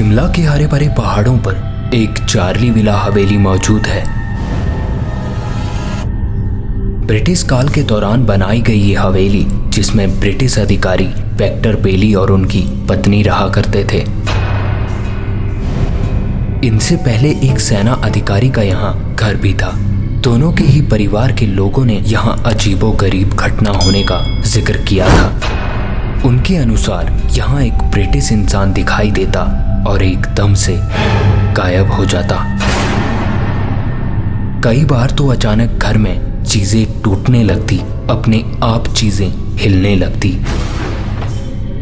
शिमला के हरे भरे पहाड़ों पर एक चार्ली विला हवेली मौजूद है। ब्रिटिश काल के दौरान बनाई गई ये हवेली, जिसमें ब्रिटिश अधिकारी वेक्टर बेली और उनकी पत्नी रहा करते थे। इनसे पहले एक सेना अधिकारी का यहाँ घर भी था। दोनों के ही परिवार के लोगों ने यहाँ अजीबोगरीब घटना होने का जिक्र किया था। उनके अनुसार यहाँ एक ब्रिटिश इंसान दिखाई देता और एकदम से गायब हो जाता। कई बार तो अचानक घर में चीजें टूटने लगती, अपने आप चीजें हिलने लगती।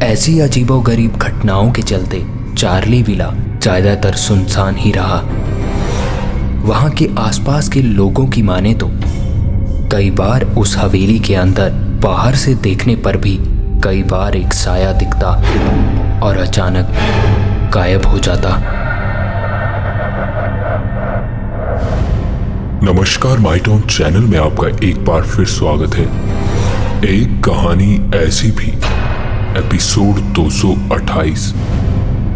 ऐसी अजीबोगरीब घटनाओं के चलते चार्ली विला ज्यादातर सुनसान ही रहा। वहां के आसपास के लोगों की माने तो कई बार उस हवेली के अंदर बाहर से देखने पर भी कई बार एक साया दिखता और अचानक गायब हो जाता। नमस्कार माइटॉन चैनल में आपका एक बार फिर स्वागत है। एक कहानी ऐसी भी, एपिसोड 228।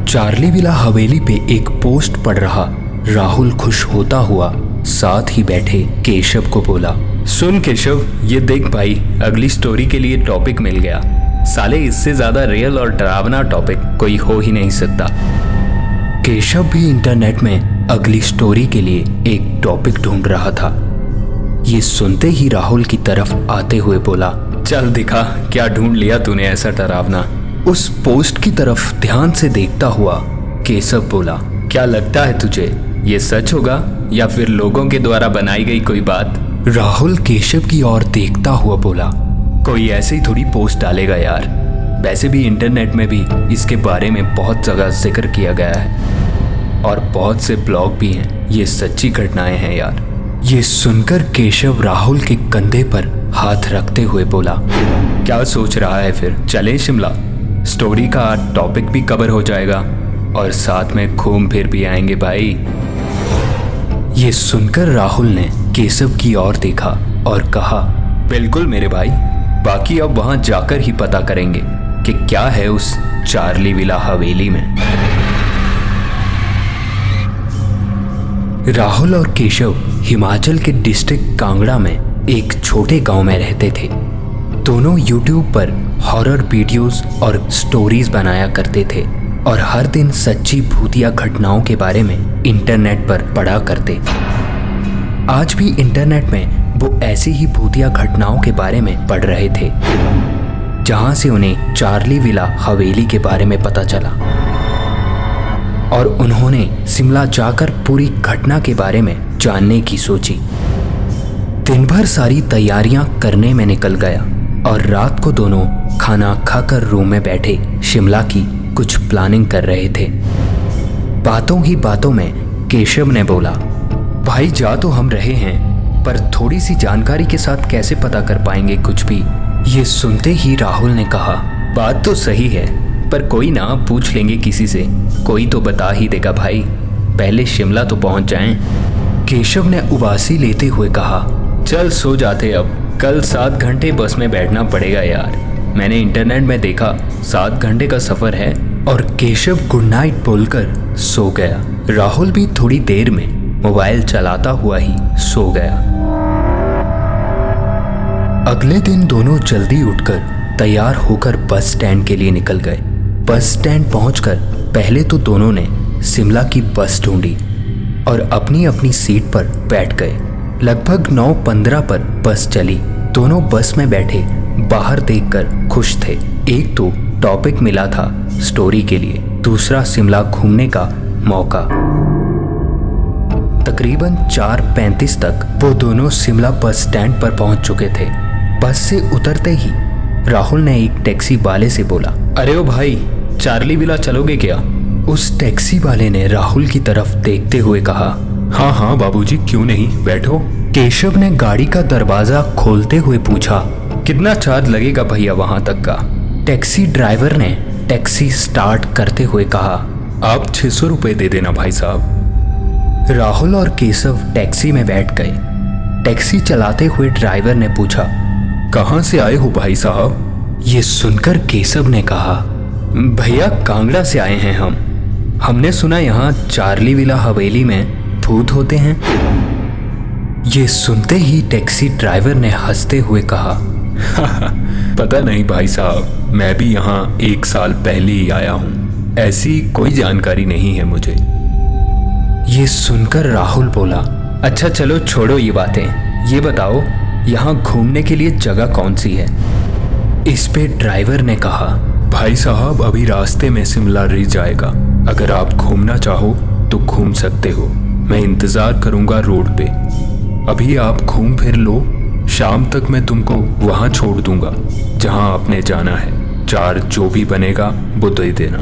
चार्ली विला हवेली पे एक पोस्ट पढ़ रहा राहुल खुश होता हुआ साथ ही बैठे केशव को बोला, सुन केशव, ये देख भाई, अगली स्टोरी के लिए टॉपिक मिल गया। साले, इससे ज्यादा रियल और डरावना टॉपिक कोई हो ही नहीं सकता। केशव भी इंटरनेट में अगली स्टोरी के लिए एक टॉपिक ढूंढ रहा था। ये सुनते ही राहुल की तरफ आते हुए बोला, चल दिखा, क्या ढूंढ लिया तूने ऐसा डरावना। उस पोस्ट की तरफ ध्यान से देखता हुआ केशव बोला, क्या लगता है तुझे, ये सच होगा या फिर लोगों के द्वारा बनाई गई कोई बात? राहुल केशव की ओर देखता हुआ बोला, कोई ऐसे ही थोड़ी पोस्ट डालेगा यार। वैसे भी इंटरनेट में भी इसके बारे में बहुत जगह जिक्र किया गया है और बहुत से ब्लॉग भी हैं। ये सच्ची घटनाएं हैं यार। ये सुनकर केशव राहुल के कंधे पर हाथ रखते हुए बोला, क्या सोच रहा है फिर? चले शिमला, स्टोरी का टॉपिक भी कवर हो जाएगा और साथ में घूम फिर भी आएंगे भाई। ये सुनकर राहुल ने केशव की ओर देखा और कहा, बिल्कुल मेरे भाई, बाकी अब वहां जाकर ही पता करेंगे कि क्या है उस चार्ली विला हवेली में। राहुल और केशव हिमाचल के डिस्ट्रिक्ट कांगड़ा में एक छोटे गांव में रहते थे। दोनों यूट्यूब पर हॉरर वीडियोस और स्टोरीज बनाया करते थे और हर दिन सच्ची भूतिया घटनाओं के बारे में इंटरनेट पर पढ़ा करते। आज भी इंटरनेट में वो ऐसी ही भूतिया घटनाओं के बारे में पढ़ रहे थे, जहां से उन्हें चार्ली विला हवेली के बारे में पता चला और उन्होंने शिमला जाकर पूरी घटना के बारे में जानने की सोची। दिन भर सारी तैयारियां करने में निकल गया और रात को दोनों खाना खाकर रूम में बैठे शिमला की कुछ प्लानिंग कर रहे थे। बातों ही बातों में केशव ने बोला, भाई जा तो हम रहे हैं, पर थोड़ी सी जानकारी के साथ कैसे पता कर पाएंगे कुछ भी। ये सुनते ही राहुल ने कहा, बात तो सही है, पर कोई ना, पूछ लेंगे किसी से, कोई तो बता ही देगा भाई। पहले शिमला तो पहुंच जाएं। केशव ने उबासी लेते हुए कहा, चल सो जाते अब, कल 7 घंटे बस में बैठना पड़ेगा यार। मैंने इंटरनेट में देखा 7 घंटे का सफर है। और केशव गुड नाइट बोलकर सो गया। राहुल भी थोड़ी देर में मोबाइल चलाता हुआ ही सो गया। अगले दिन दोनों जल्दी उठकर तैयार होकर बस स्टैंड के लिए निकल गए। बस स्टैंड पहुंचकर पहले तो दोनों ने शिमला की बस ढूंढी और अपनी अपनी सीट पर बैठ गए। लगभग 9:15 पर बस चली। दोनों बस में बैठे बाहर देखकर खुश थे। एक तो टॉपिक मिला था स्टोरी के लिए, दूसरा शिमला घूमने का मौका। तकरीबन 4:35 तक वो दोनों शिमला बस स्टैंड पर पहुंच चुके थे। बस से उतरते ही राहुल ने एक टैक्सी वाले से बोला, अरे ओ भाई, चार्ली विला चलोगे क्या? उस टैक्सी वाले ने राहुल की तरफ देखते हुए कहा, हाँ हाँ बाबूजी, क्यों नहीं, बैठो। केशव ने गाड़ी का दरवाजा खोलते हुए पूछा, कितना चार्ज लगेगा भैया वहां तक का? टैक्सी ड्राइवर ने टैक्सी स्टार्ट करते हुए कहा, आप 600 रुपये दे देना भाई साहब। राहुल और केशव टैक्सी में बैठ गए। टैक्सी चलाते हुए ड्राइवर ने पूछा, कहाँ से आए हो भाई साहब? ये सुनकर केशव ने कहा, भैया कांगड़ा से आए हैं हम। हमने सुना यहाँ चार्ली विला हवेली में भूत होते हैं। ये सुनते ही टैक्सी ड्राइवर ने हंसते हुए कहा, पता नहीं भाई साहब, मैं भी यहाँ 1 साल पहले ही आया हूँ, ऐसी कोई जानकारी नहीं है मुझे। ये सुनकर राहुल बोला, अच्छा चलो छोड़ो ये बातें, ये बताओ यहाँ घूमने के लिए जगह कौन सी है। इस पे ड्राइवर ने कहा, भाई साहब अभी रास्ते में शिमला रिज आएगा, अगर आप घूमना चाहो तो घूम सकते हो, मैं इंतज़ार करूँगा रोड पे। अभी आप घूम फिर लो, शाम तक मैं तुमको वहाँ छोड़ दूँगा जहाँ आपने जाना है, चार्ज जो भी बनेगा वो दे देना।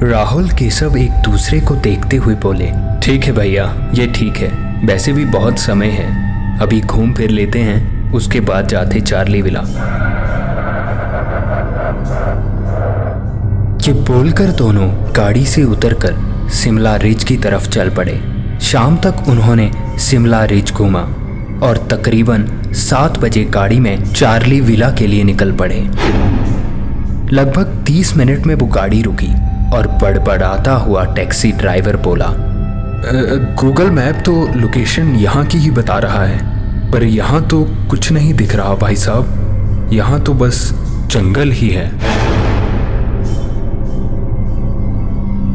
राहुल केशव एक दूसरे को देखते हुए बोले, ठीक है भैया, ये ठीक है, वैसे भी बहुत समय है, अभी घूम फिर लेते हैं, उसके बाद जाते चार्ली विला। ये बोलकर दोनों गाड़ी से उतरकर शिमला रिज की तरफ चल पड़े। शाम तक उन्होंने शिमला रिज घूमा और तकरीबन 7 बजे गाड़ी में चार्ली विला के लिए निकल पड़े। लगभग 30 मिनट में वो गाड़ी रुकी और बड़बड़ाता हुआ टैक्सी ड्राइवर बोला, गूगल मैप तो लोकेशन यहाँ की ही बता रहा है, पर यहाँ तो कुछ नहीं दिख रहा भाई साहब, यहाँ तो बस जंगल ही है।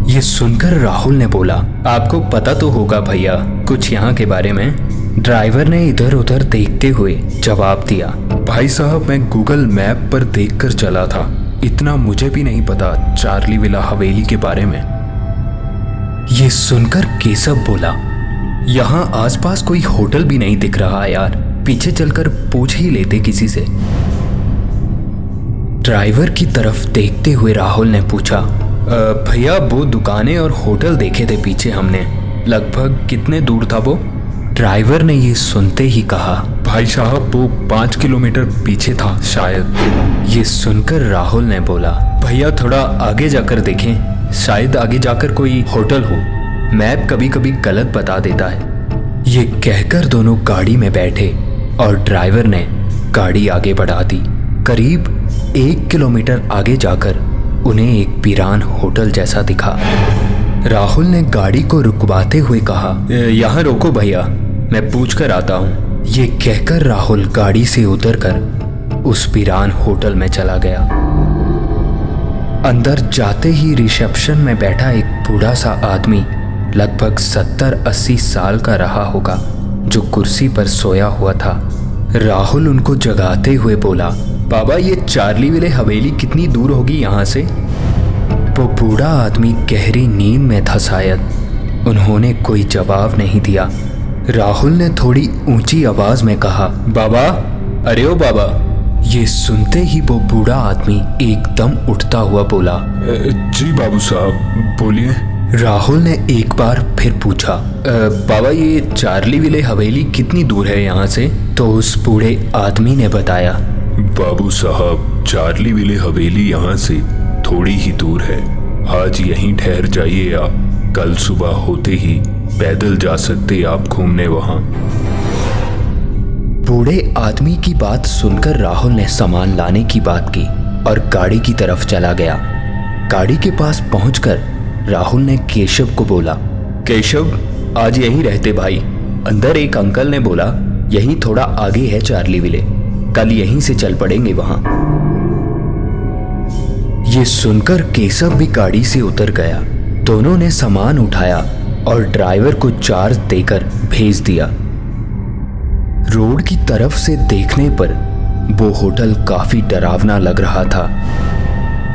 ये सुनकर राहुल ने बोला, आपको पता तो होगा भैया कुछ यहाँ के बारे में। ड्राइवर ने इधर उधर देखते हुए जवाब दिया, भाई साहब मैं गूगल मैप पर देखकर चला था, इतना मुझे भी नहीं पता चार्ली विला हवेली के बारे में। ये सुनकर केशव बोला, यहाँ आसपास कोई होटल भी नहीं दिख रहा यार, पीछे चलकर पूछ ही लेते किसी से। ड्राइवर की तरफ देखते हुए राहुल ने पूछा, भैया वो दुकानें और होटल देखे थे पीछे हमने, लगभग कितने दूर था वो। ड्राइवर ने ये सुनते ही कहा, भाई साहब वो 5 किलोमीटर पीछे था शायद। ये सुनकर राहुल ने बोला, भैया थोड़ा आगे जाकर देखें, शायद आगे जाकर कोई होटल हो, मैप कभी कभी गलत बता देता है। ये कहकर दोनों गाड़ी में बैठे और ड्राइवर ने गाड़ी आगे बढ़ा दी। करीब 1 किलोमीटर आगे जाकर उन्हें एक वीरान होटल जैसा दिखा। राहुल ने गाड़ी को रुकवाते हुए कहा, यहाँ रोको भैया, मैं पूछ कर आता हूँ। ये कहकर राहुल गाड़ी से उतरकर उस वीरान होटल में चला गया। अंदर जाते ही रिसेप्शन में बैठा एक बूढ़ा सा आदमी लगभग 70-80 साल का रहा होगा, जो कुर्सी पर सोया हुआ था। राहुल उनको जगाते हुए बोला, बाबा ये चार्ली विले हवेली कितनी दूर होगी यहाँ से। वो बूढ़ा आदमी गहरी नींद में था शायद, उन्होंने कोई जवाब नहीं दिया। राहुल ने थोड़ी ऊंची आवाज में कहा, बाबा, अरे ओ बाबा। ये सुनते ही वो बूढ़ा आदमी एकदम उठता हुआ बोला, जी बाबू साहब बोलिए। राहुल ने एक बार फिर पूछा, बाबा ये चार्ली विले हवेली कितनी दूर है यहाँ से। तो उस बूढ़े आदमी ने बताया, बाबू साहब चार्ली विले हवेली यहाँ से थोड़ी ही दूर है, आज यहीं ठहर जाइए आप, कल सुबह होते ही पैदल जा सकते आप घूमने वहाँ। बूढ़े आदमी की बात सुनकर राहुल ने सामान लाने की बात की और गाड़ी की तरफ चला गया। गाड़ी के पास पहुंचकर राहुल ने केशव को बोला, केशव आज यहीं रहते भाई, अंदर एक अंकल ने बोला यहीं थोड़ा आगे है चार्ली विले, कल यहीं से चल पड़ेंगे वहां। ये सुनकर केशव भी गाड़ी से उतर गया। दोनों ने सामान उठाया और ड्राइवर को चार्ज देकर भेज दिया। रोड की तरफ से देखने पर वो होटल काफी डरावना लग रहा था।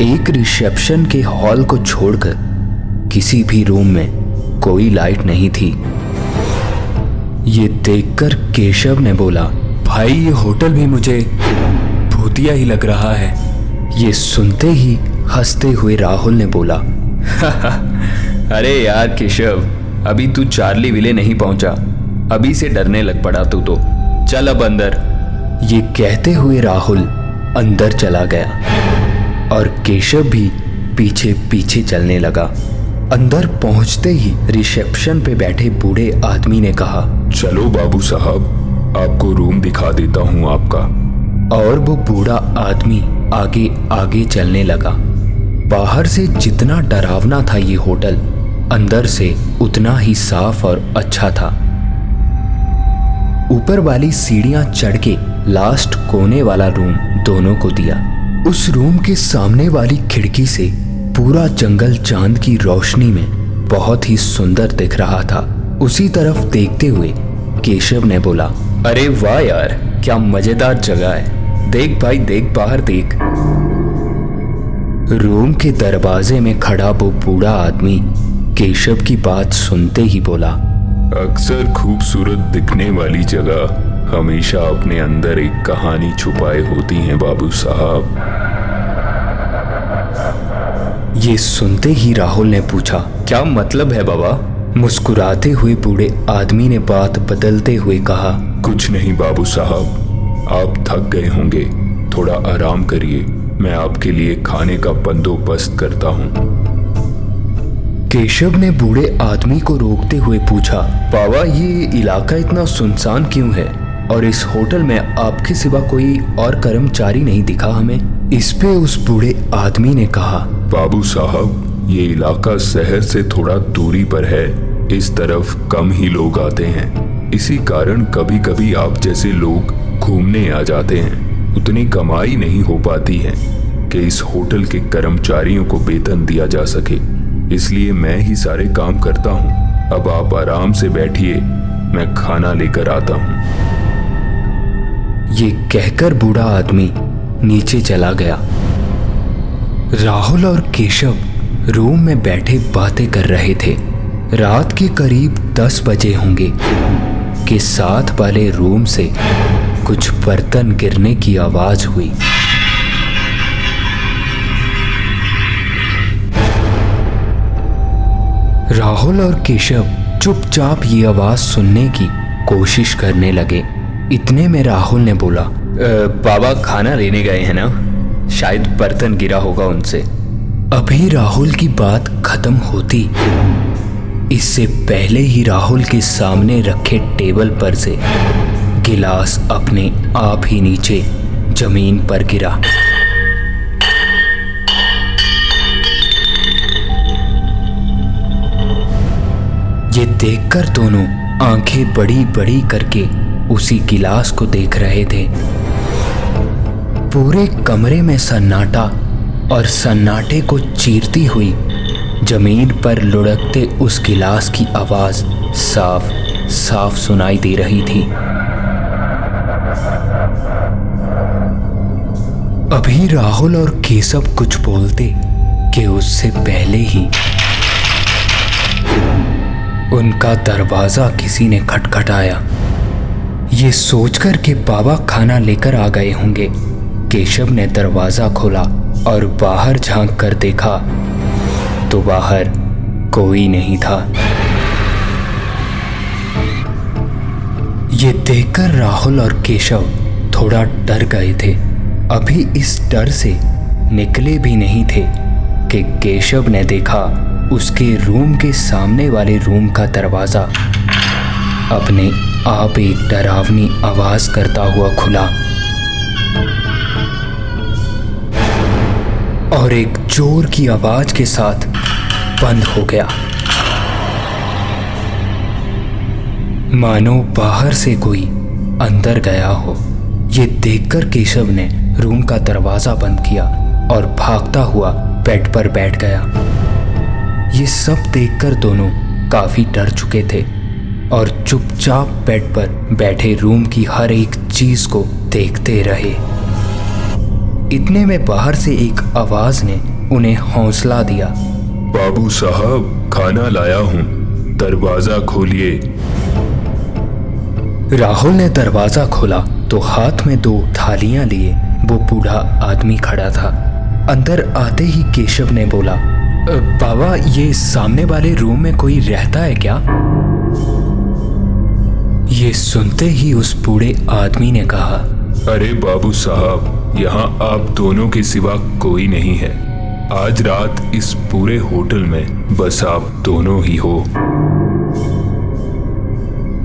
एक रिसेप्शन के हॉल को छोड़कर किसी भी रूम में कोई लाइट नहीं थी। ये देखकर केशव ने बोला, भाई ये होटल भी मुझे भूतिया ही लग रहा है। ये सुनते ही हंसते हुए राहुल ने बोला, अरे यार केशव, अभी तू चार्ली विले नहीं पहुंचा, अभी से डरने लग पड़ा तू तो, चल अब अंदर। ये कहते हुए राहुल अंदर चला गया और केशव भी पीछे पीछे चलने लगा। अंदर पहुंचते ही रिसेप्शन पे बैठे बूढ़े आदमी ने कहा, चलो बाबू साहब आपको रूम दिखा देता हूँ आपका। और वो बूढ़ा आदमी आगे आगे चलने लगा। बाहर से जितना डरावना था ये होटल, अंदर से उतना ही साफ और अच्छा था। ऊपर वाली सीढ़ियां चढ़ के लास्ट कोने वाला रूम दोनों को दिया। उस रूम के सामने वाली खिड़की से पूरा जंगल चांद की रोशनी में बहुत ही सुंदर दिख रहा था। उसी तरफ देखते हुए केशव ने बोला, अरे वाह यार, क्या मजेदार जगह है, देख भाई देख, बाहर देख। रूम के दरवाजे में खड़ा वो बूढ़ा आदमी केशव की बात सुनते ही बोला, अक्सर खूबसूरत दिखने वाली जगह हमेशा अपने अंदर एक कहानी छुपाए होती है बाबू साहब। ये सुनते ही राहुल ने पूछा, क्या मतलब है बाबा? मुस्कुराते हुए बूढ़े आदमी ने बात बदलते हुए कहा, कुछ नहीं बाबू साहब, आप थक गए होंगे, थोड़ा आराम करिए, मैं आपके लिए खाने का बंदोबस्त करता हूँ। केशव ने बूढ़े आदमी को रोकते हुए पूछा, बाबा ये इलाका इतना सुनसान क्यों है और इस होटल में आपके सिवा कोई और कर्मचारी नहीं दिखा हमें? इस पे उस बूढ़े आदमी ने कहा, बाबू साहब ये इलाका शहर से थोड़ा दूरी पर है, इस तरफ कम ही लोग आते हैं, इसी कारण कभी कभी आप जैसे लोग घूमने आ जाते हैं। उतनी कमाई नहीं हो पाती है कि इस होटल के कर्मचारियों को वेतन दिया जा सके, इसलिए मैं ही सारे काम करता हूँ। अब आप आराम से बैठिए, मैं खाना लेकर आता हूँ। ये कहकर बूढ़ा आदमी नीचे चला गया। राहुल और केशव रूम में बैठे बातें कर रहे थे। रात के करीब 10 बजे होंगे कि साथ वाले रूम से कुछ बर्तन गिरने की आवाज हुई। राहुल और केशव चुपचाप ये आवाज सुनने की कोशिश करने लगे। इतने में राहुल ने बोला, बाबा खाना लेने गए हैं ना, शायद बर्तन गिरा होगा उनसे। अभी राहुल की बात खत्म होती इससे पहले ही राहुल के सामने रखे टेबल पर से गिलास अपने आप ही नीचे जमीन पर गिरा। ये देखकर दोनों आंखें बड़ी बड़ी करके उसी गिलास को देख रहे थे। पूरे कमरे में सन्नाटा और सन्नाटे को चीरती हुई जमीन पर लुढ़कते उस गिलास की आवाज साफ साफ सुनाई दे रही थी। अभी राहुल और केशव कुछ बोलते कि उससे पहले ही उनका दरवाजा किसी ने खटखटाया। ये सोचकर कि बाबा खाना लेकर आ गए होंगे, केशव ने दरवाजा खोला और बाहर झांक कर देखा तो बाहर कोई नहीं था। ये देखकर राहुल और केशव थोड़ा डर गए थे। अभी इस डर से निकले भी नहीं थे कि केशव ने देखा उसके रूम के सामने वाले रूम का दरवाजा अपने आप एक डरावनी आवाज करता हुआ खुला और एक जोर की आवाज के साथ बंद हो गया, मानो बाहर से कोई अंदर गया हो। ये देखकर केशव ने रूम का दरवाजा बंद किया और भागता हुआ बेड पर बैठ गया। ये सब देखकर दोनों काफी डर चुके थे और चुपचाप बेड पर बैठे रूम की हर एक चीज को देखते रहे। इतने में बाहर से एक आवाज ने उन्हें हौसला दिया, बाबू साहब खाना लाया हूँ, दरवाजा खोलिए। राहुल ने दरवाजा खोला तो हाथ में 2 थालियां लिए वो बूढ़ा आदमी खड़ा था। अंदर आते ही केशव ने बोला, बाबा ये सामने वाले रूम में कोई रहता है क्या? ये सुनते ही उस बूढ़े आदमी ने कहा, अरे बाबू साहब, यहाँ आप दोनों के सिवा कोई नहीं है। आज रात इस पूरे होटल में बस आप दोनों ही हो।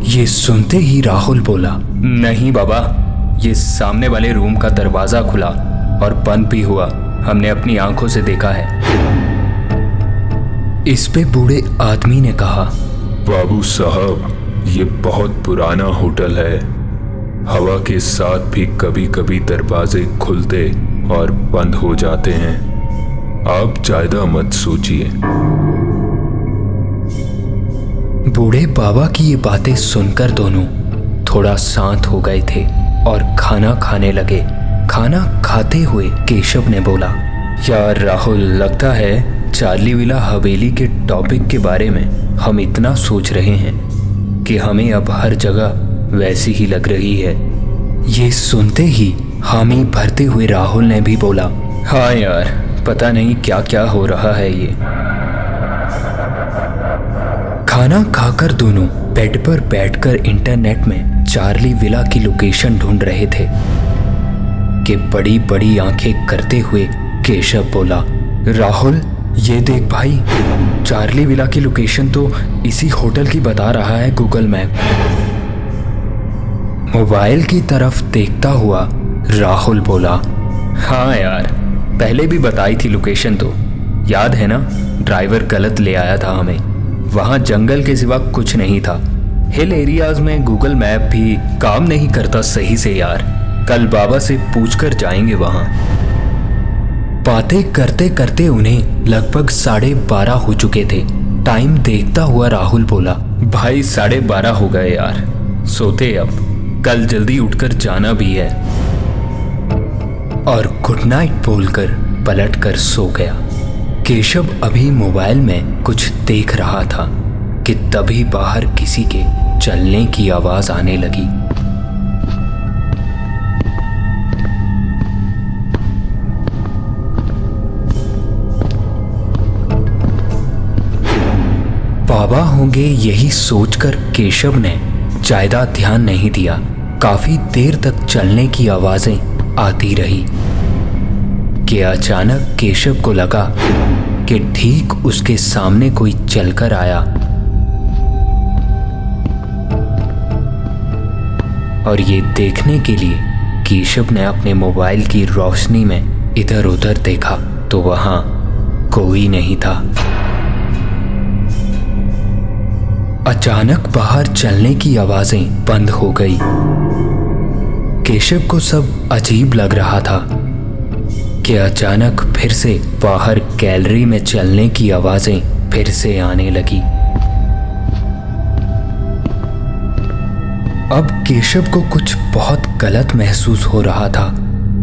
ये सुनते ही राहुल बोला, नहीं बाबा, ये सामने वाले रूम का दरवाजा खुला और बंद भी हुआ, हमने अपनी आंखों से देखा है। इस पे बूढ़े आदमी ने कहा, बाबू साहब, ये बहुत पुराना होटल है। हवा के साथ भी कभी कभी दरवाजे खुलते और बंद हो जाते हैं। आप ज्यादा मत सोचिए। बूढ़े बाबा की ये बातें सुनकर दोनों थोड़ा शांत हो गए थे और खाना खाने लगे। खाना खाते हुए केशव ने बोला, यार राहुल, लगता है चार्ली विला हवेली के टॉपिक के बारे में हम इतना सोच रहे हैं कि हमें अब हर जगह वैसी ही लग रही है। ये सुनते ही हामी भरते हुए राहुल ने भी बोला, हाँ यार, पता नहीं क्या क्या हो रहा है ये। खाना खाकर दोनों बेड पर बैठकर इंटरनेट में चार्ली विला की लोकेशन ढूंढ रहे थे कि बड़ी बड़ी आंखें करते हुए केशव बोला, राहुल ये देख भाई, चार्ली विला की लोकेशन तो इसी होटल की बता रहा है गूगल मैप। मोबाइल की तरफ देखता हुआ राहुल बोला, हाँ यार, पहले भी बताई थी लोकेशन तो, याद है ना? ड्राइवर गलत ले आया था हमें। वहाँ जंगल के सिवा कुछ नहीं था। हिल एरियाज में गूगल मैप भी काम नहीं करता सही से यार। कल बाबा से पूछकर जाएंगे वहाँ। बातें करते करते उन्हें लगभग 12:30 हो चुके थे। टाइम देखता हुआ राहुल बोला, भाई 12:30 हो गए यार, सोते अब, कल जल्दी उठकर जाना भी है। और गुड नाइट बोलकर पलटकर सो गया। केशव अभी मोबाइल में कुछ देख रहा था कि तभी बाहर किसी के चलने की आवाज आने लगी। बाबा होंगे यही सोचकर केशव ने ज्यादा ध्यान नहीं दिया। काफी देर तक चलने की आवाजें आती रही कि अचानक केशव को लगा कि ठीक उसके सामने कोई चलकर आया और ये देखने के लिए केशव ने अपने मोबाइल की रोशनी में इधर उधर देखा तो वहां कोई नहीं था। अचानक बाहर चलने की आवाजें बंद हो गई। केशव को सब अजीब लग रहा था कि अचानक फिर से बाहर गैलरी में चलने की आवाजें फिर से आने लगी। अब केशव को कुछ बहुत गलत महसूस हो रहा था,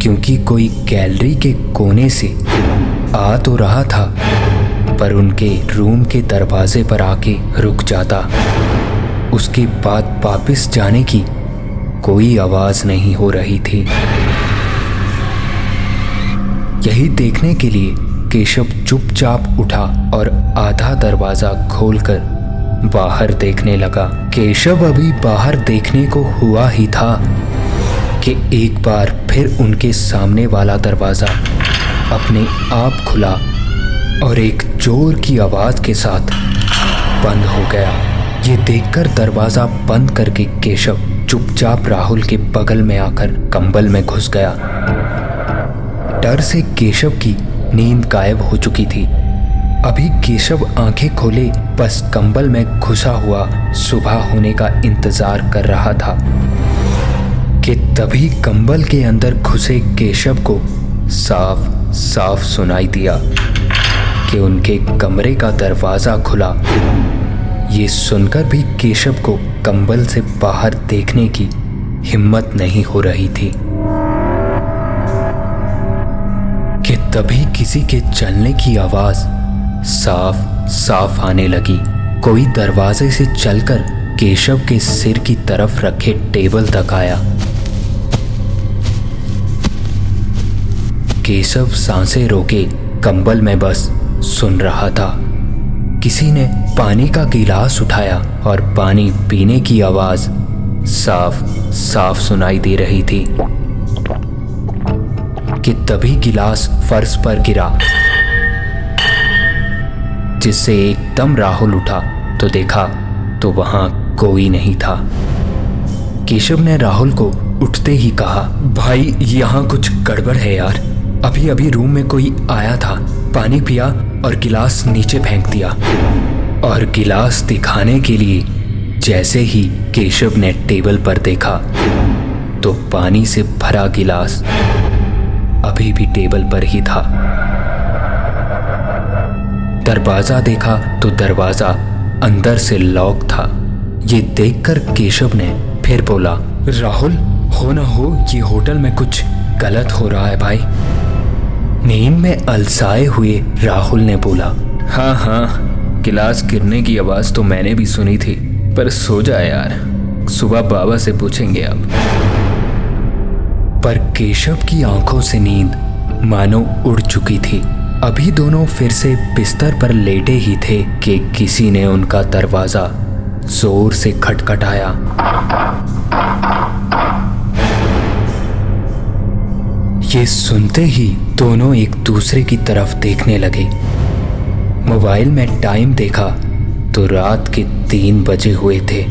क्योंकि कोई गैलरी के कोने से आ तो रहा था पर उनके रूम के दरवाजे पर आके रुक जाता। उसके बाद वापस जाने की कोई आवाज नहीं हो रही थी। यही देखने के लिए केशव चुपचाप उठा और आधा दरवाजा खोलकर बाहर देखने लगा। केशव अभी बाहर देखने को हुआ ही था कि एक बार फिर उनके सामने वाला दरवाजा अपने आप खुला और एक जोर की आवाज के साथ बंद हो गया। ये देखकर दरवाजा बंद करके केशव चुपचाप राहुल के बगल में आकर कंबल में घुस गया। डर से केशव की नींद गायब हो चुकी थी। अभी केशव आंखें खोले बस कंबल में घुसा हुआ सुबह होने का इंतजार कर रहा था कि तभी कंबल के अंदर घुसे केशव को साफ साफ सुनाई दिया कि उनके कमरे का दरवाजा खुला। ये सुनकर भी केशव को कंबल से बाहर देखने की हिम्मत नहीं हो रही थी कि तभी किसी के चलने की आवाज साफ साफ आने लगी। कोई दरवाजे से चलकर केशव के सिर की तरफ रखे टेबल तक आया। केशव सांसें रोके कंबल में बस सुन रहा था। किसी ने पानी का गिलास उठाया और पानी पीने की आवाज साफ साफ सुनाई दे रही थी कि तभी गिलास फर्श पर गिरा, जिससे एकदम राहुल उठा तो देखा तो वहां कोई नहीं था। केशव ने राहुल को उठते ही कहा, भाई यहाँ कुछ गड़बड़ है यार, अभी अभी रूम में कोई आया था, पानी पिया और गिलास नीचे फेंक दिया। और गिलास दिखाने के लिए जैसे ही केशव ने टेबल पर देखा तो पानी से भरा गिलास अभी भी टेबल पर ही था। दरवाजा देखा तो दरवाजा अंदर से लॉक था। ये देखकर केशव ने फिर बोला, राहुल, हो ना हो ये होटल में कुछ गलत हो रहा है भाई। नींद में अलसाए हुए राहुल ने बोला, हाँ हाँ, गिलास गिरने की आवाज तो मैंने भी सुनी थी, पर सो जा यार, सुबह बाबा से पूछेंगे अब। पर केशव की आंखों से नींद मानो उड़ चुकी थी। अभी दोनों फिर से बिस्तर पर लेटे ही थे कि किसी ने उनका दरवाजा जोर से खटखटाया। ये सुनते ही दोनों एक दूसरे की तरफ देखने लगे। मोबाइल में टाइम देखा तो रात के 3 बजे हुए थे।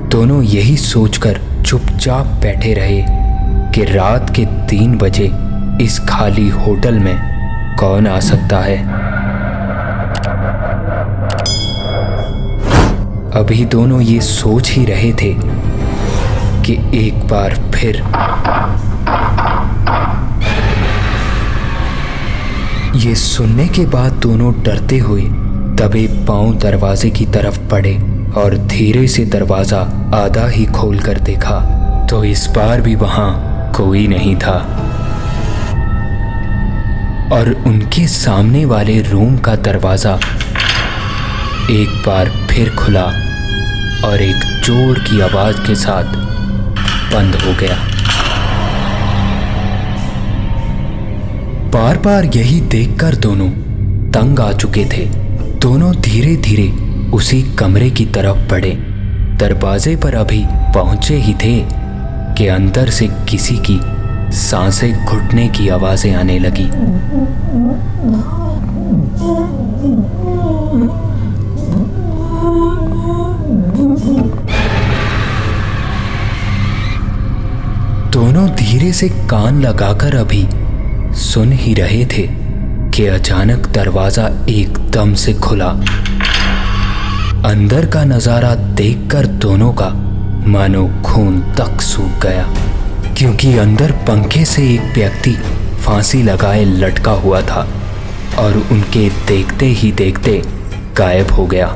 दोनों यही सोचकर चुपचाप बैठे रहे कि रात के 3 बजे इस खाली होटल में कौन आ सकता है। अभी दोनों ये सोच ही रहे थे कि एक बार फिर ये सुनने के बाद दोनों डरते हुए दबे पांव दरवाजे की तरफ बढ़े और धीरे से दरवाजा आधा ही खोल कर देखा तो इस बार भी वहां कोई नहीं था। और उनके सामने वाले रूम का दरवाजा एक बार फिर खुला और एक जोर की आवाज के साथ बंद हो गया। बार बार यही देखकर दोनों तंग आ चुके थे। दोनों धीरे धीरे उसी कमरे की तरफ बढ़े। दरवाजे पर अभी पहुंचे ही थे कि अंदर से किसी की सांसें घुटने की आवाजें आने लगी। दोनों धीरे से कान लगाकर अभी सुन ही रहे थे कि अचानक दरवाजा एकदम से खुला। अंदर का नजारा देखकर दोनों का मानो खून तक सूख गया, क्योंकि अंदर पंखे से एक व्यक्ति फांसी लगाए लटका हुआ था और उनके देखते ही देखते गायब हो गया।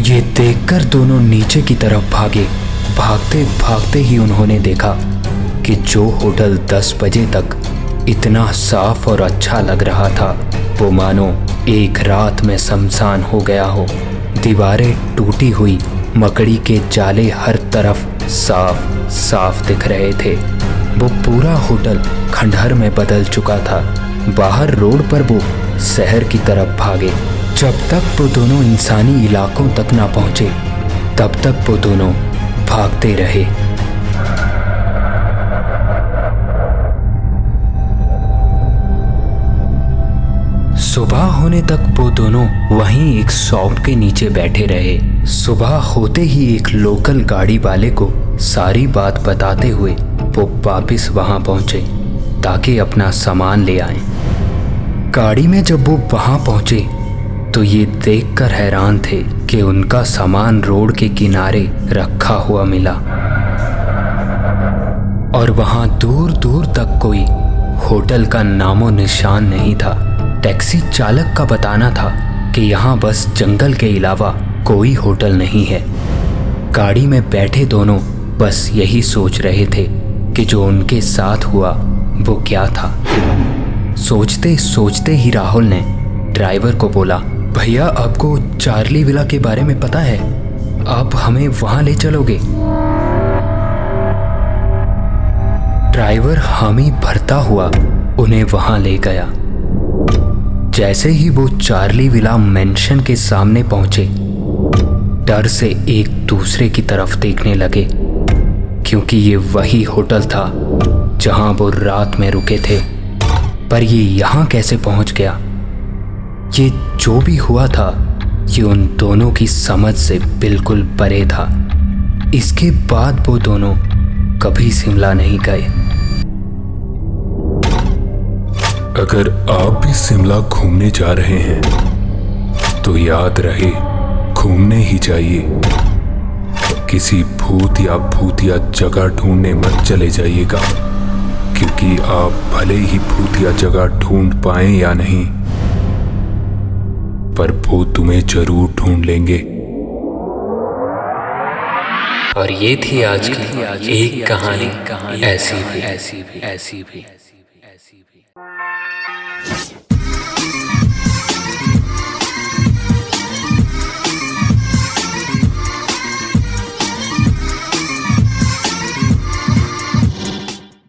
ये देखकर दोनों नीचे की तरफ भागे। भागते भागते ही उन्होंने देखा कि जो होटल 10 बजे तक इतना साफ और अच्छा लग रहा था वो मानो एक रात में शमशान हो गया हो। दीवारें टूटी हुई, मकड़ी के जाले हर तरफ साफ साफ दिख रहे थे। वो पूरा होटल खंडहर में बदल चुका था। बाहर रोड पर वो शहर की तरफ भागे। जब तक वो दोनों इंसानी इलाकों तक ना पहुंचे तब तक वो दोनों भागते रहे। सुबह होने तक वो दोनों वहीं एक शॉप के नीचे बैठे रहे। सुबह होते ही एक लोकल गाड़ी वाले को सारी बात बताते हुए वो वापस वहां पहुंचे ताकि अपना सामान ले आए। गाड़ी में जब वो वहां पहुंचे तो ये देखकर हैरान थे कि उनका सामान रोड के किनारे रखा हुआ मिला और वहां दूर दूर तक कोई होटल का नामो निशान नहीं था। टैक्सी चालक का बताना था कि यहाँ बस जंगल के अलावा कोई होटल नहीं है। गाड़ी में बैठे दोनों बस यही सोच रहे थे कि जो उनके साथ हुआ वो क्या था। सोचते सोचते ही राहुल ने ड्राइवर को बोला, भैया आपको चार्ली विला के बारे में पता है? आप हमें वहां ले चलोगे? ड्राइवर हामी भरता हुआ उन्हें वहां ले गया। जैसे ही वो चार्ली विला मेंशन के सामने पहुंचे, डर से एक दूसरे की तरफ देखने लगे, क्योंकि ये वही होटल था जहां वो रात में रुके थे। पर ये यहाँ कैसे पहुंच गया? ये जो भी हुआ था ये उन दोनों की समझ से बिल्कुल परे था। इसके बाद वो दोनों कभी शिमला नहीं गए। अगर आप भी शिमला घूमने जा रहे हैं तो याद रहे, घूमने ही जाइए। किसी भूत या भूतिया जगह ढूंढने मत चले जाइएगा, क्योंकि आप भले ही भूतिया जगह ढूंढ पाएं या नहीं, पर भूत तुम्हें जरूर ढूंढ लेंगे। और ये थी आज की एक कहानी ऐसी भी।